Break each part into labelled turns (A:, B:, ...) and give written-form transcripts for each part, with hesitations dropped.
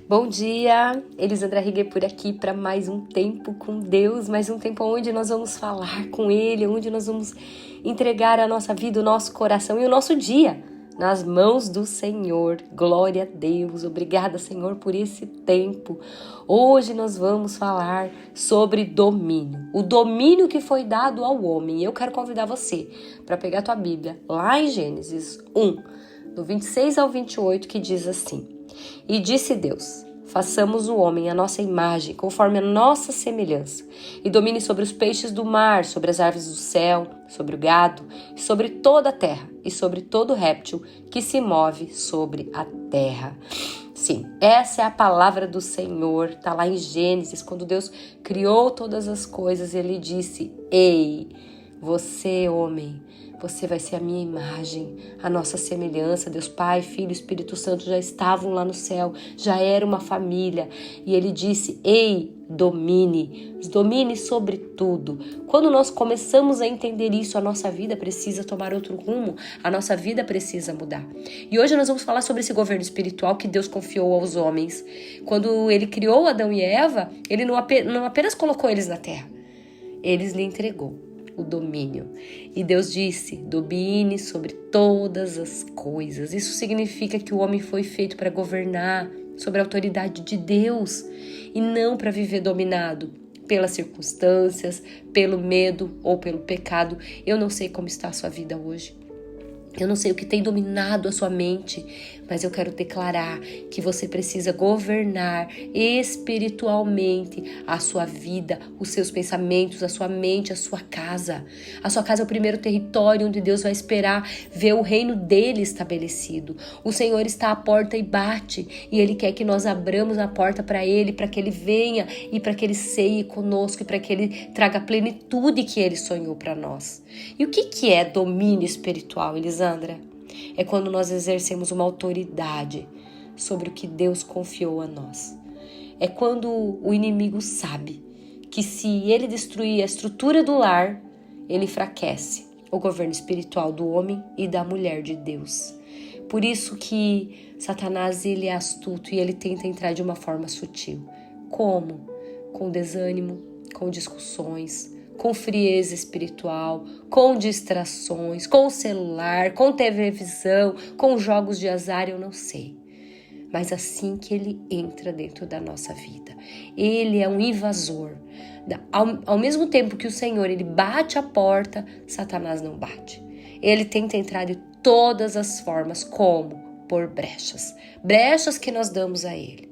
A: Bom dia, Elisandra Riguer por aqui para mais um tempo com Deus, mais um tempo onde nós vamos falar com Ele, onde nós vamos entregar a nossa vida, o nosso coração e o nosso dia nas mãos do Senhor. Glória a Deus, obrigada, Senhor, por esse tempo. Hoje nós vamos falar sobre domínio, o domínio que foi dado ao homem. Eu quero convidar você para pegar a tua Bíblia lá em Gênesis 1, do 26 ao 28, que diz assim: E disse Deus: façamos o homem à nossa imagem, conforme a nossa semelhança, e domine sobre os peixes do mar, sobre as aves do céu, sobre o gado, e sobre toda a terra, e sobre todo réptil que se move sobre a terra. Sim, essa é a palavra do Senhor, está lá em Gênesis, quando Deus criou todas as coisas, Ele disse: Ei, você, homem, você vai ser a minha imagem, a nossa semelhança. Deus Pai, Filho e Espírito Santo já estavam lá no céu, já era uma família. E Ele disse: ei, domine sobre tudo. Quando nós começamos a entender isso, a nossa vida precisa tomar outro rumo, a nossa vida precisa mudar. E hoje nós vamos falar sobre esse governo espiritual que Deus confiou aos homens. Quando Ele criou Adão e Eva, Ele não apenas colocou eles na terra, Ele lhe entregou o domínio. E Deus disse: domine sobre todas as coisas. Isso significa que o homem foi feito para governar sobre a autoridade de Deus e não para viver dominado pelas circunstâncias, pelo medo ou pelo pecado. Eu não sei como está a sua vida hoje. Eu não sei o que tem dominado a sua mente, mas eu quero declarar que você precisa governar espiritualmente a sua vida, os seus pensamentos, a sua mente, a sua casa. A sua casa é o primeiro território onde Deus vai esperar ver o reino dele estabelecido. O Senhor está à porta e bate, e Ele quer que nós abramos a porta para Ele, para que Ele venha e para que Ele ceie conosco e para que Ele traga a plenitude que Ele sonhou para nós. E o que é domínio espiritual, Elisandra? É quando nós exercemos uma autoridade sobre o que Deus confiou a nós. É quando o inimigo sabe que se ele destruir a estrutura do lar, ele enfraquece o governo espiritual do homem e da mulher de Deus. Por isso que Satanás, ele é astuto e ele tenta entrar de uma forma sutil. Como? Com desânimo, com discussões, com frieza espiritual, com distrações, com celular, com televisão, com jogos de azar, eu não sei. Mas assim que ele entra dentro da nossa vida, ele é um invasor. Ao mesmo tempo que o Senhor, ele bate a porta, Satanás não bate. Ele tenta entrar de todas as formas, como? Por brechas. Brechas que nós damos a ele.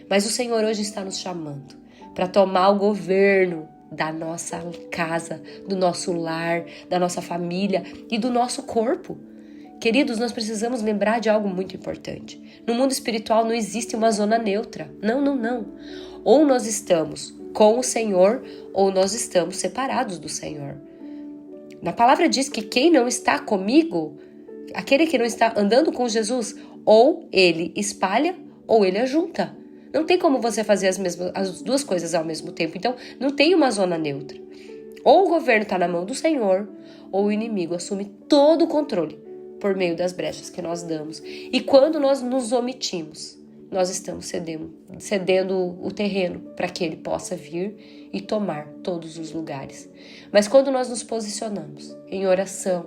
A: Mas o Senhor hoje está nos chamando para tomar o governo da nossa casa, do nosso lar, da nossa família e do nosso corpo. Queridos, nós precisamos lembrar de algo muito importante. No mundo espiritual não existe uma zona neutra. Não. Ou nós estamos com o Senhor ou nós estamos separados do Senhor. Na palavra diz que quem não está comigo, aquele que não está andando com Jesus, ou ele espalha ou ele ajunta. Não tem como você fazer as duas coisas ao mesmo tempo. Então, não tem uma zona neutra. Ou o governo está na mão do Senhor, ou o inimigo assume todo o controle por meio das brechas que nós damos. E quando nós nos omitimos, nós estamos cedendo o terreno para que ele possa vir e tomar todos os lugares. Mas quando nós nos posicionamos em oração,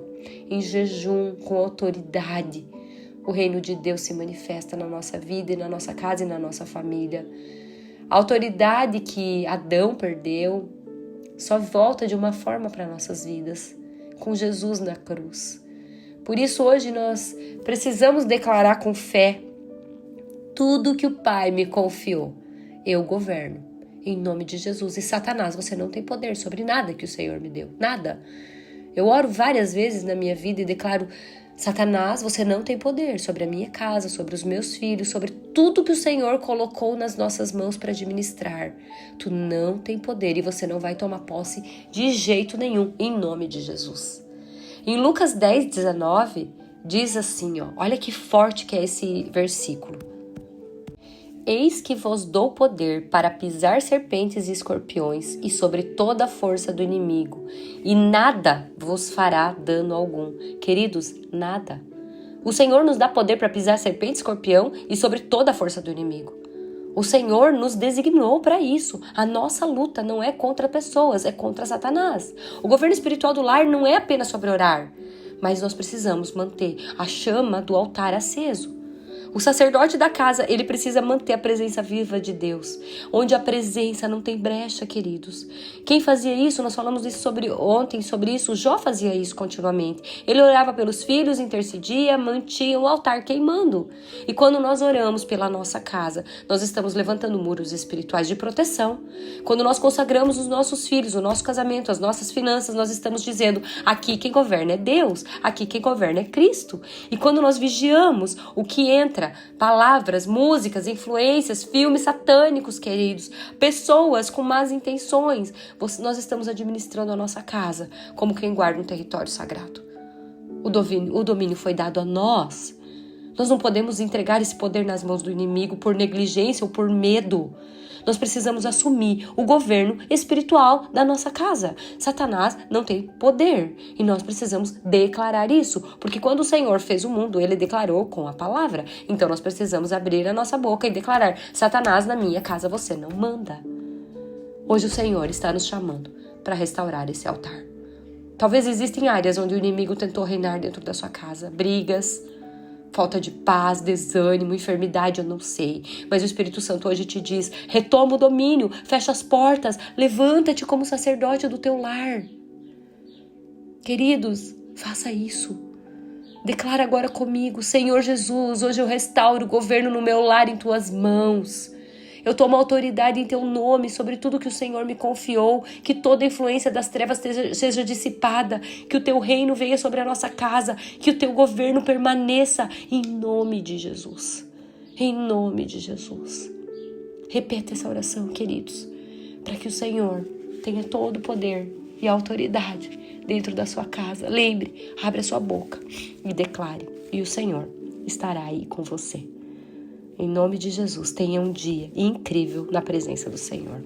A: em jejum, com autoridade, o reino de Deus se manifesta na nossa vida e na nossa casa e na nossa família. A autoridade que Adão perdeu só volta de uma forma para nossas vidas, com Jesus na cruz. Por isso hoje nós precisamos declarar com fé: tudo que o Pai me confiou, eu governo, em nome de Jesus. E Satanás, você não tem poder sobre nada que o Senhor me deu, nada. Eu oro várias vezes na minha vida e declaro: Satanás, você não tem poder sobre a minha casa, sobre os meus filhos, sobre tudo que o Senhor colocou nas nossas mãos para administrar. Tu não tem poder e você não vai tomar posse de jeito nenhum, em nome de Jesus. Em Lucas 10:19, diz assim, olha que forte que é esse versículo. Eis que vos dou poder para pisar serpentes e escorpiões e sobre toda a força do inimigo, e nada vos fará dano algum. Queridos, nada. O Senhor nos dá poder para pisar serpente e escorpião e sobre toda a força do inimigo. O Senhor nos designou para isso. A nossa luta não é contra pessoas, é contra Satanás. O governo espiritual do lar não é apenas sobre orar, mas nós precisamos manter a chama do altar aceso. O sacerdote da casa, ele precisa manter a presença viva de Deus, onde a presença não tem brecha, queridos. Quem fazia isso, nós falamos isso ontem sobre isso, Jó fazia isso continuamente. Ele orava pelos filhos, intercedia, mantinha o altar queimando. E quando nós oramos pela nossa casa, nós estamos levantando muros espirituais de proteção. Quando nós consagramos os nossos filhos, o nosso casamento, as nossas finanças, nós estamos dizendo, aqui quem governa é Deus, aqui quem governa é Cristo. E quando nós vigiamos o que entra, palavras, músicas, influências, filmes satânicos, queridos, pessoas com más intenções, nós estamos administrando a nossa casa como quem guarda um território sagrado. O domínio foi dado a nós. Nós não podemos entregar esse poder nas mãos do inimigo por negligência ou por medo. Nós precisamos assumir o governo espiritual da nossa casa. Satanás não tem poder e nós precisamos declarar isso, porque quando o Senhor fez o mundo, ele declarou com a palavra. Então nós precisamos abrir a nossa boca e declarar: Satanás, na minha casa você não manda. Hoje o Senhor está nos chamando para restaurar esse altar. Talvez existem áreas onde o inimigo tentou reinar dentro da sua casa, brigas, falta de paz, desânimo, enfermidade, eu não sei. Mas o Espírito Santo hoje te diz, retoma o domínio, fecha as portas, levanta-te como sacerdote do teu lar. Queridos, faça isso. Declara agora comigo, Senhor Jesus, hoje eu restauro o governo no meu lar em tuas mãos. Eu tomo autoridade em teu nome sobre tudo que o Senhor me confiou, que toda influência das trevas seja dissipada, que o teu reino venha sobre a nossa casa, que o teu governo permaneça em nome de Jesus. Em nome de Jesus. Repita essa oração, queridos, para que o Senhor tenha todo o poder e a autoridade dentro da sua casa. Lembre, abre a sua boca e declare, e o Senhor estará aí com você. Em nome de Jesus, tenha um dia incrível na presença do Senhor.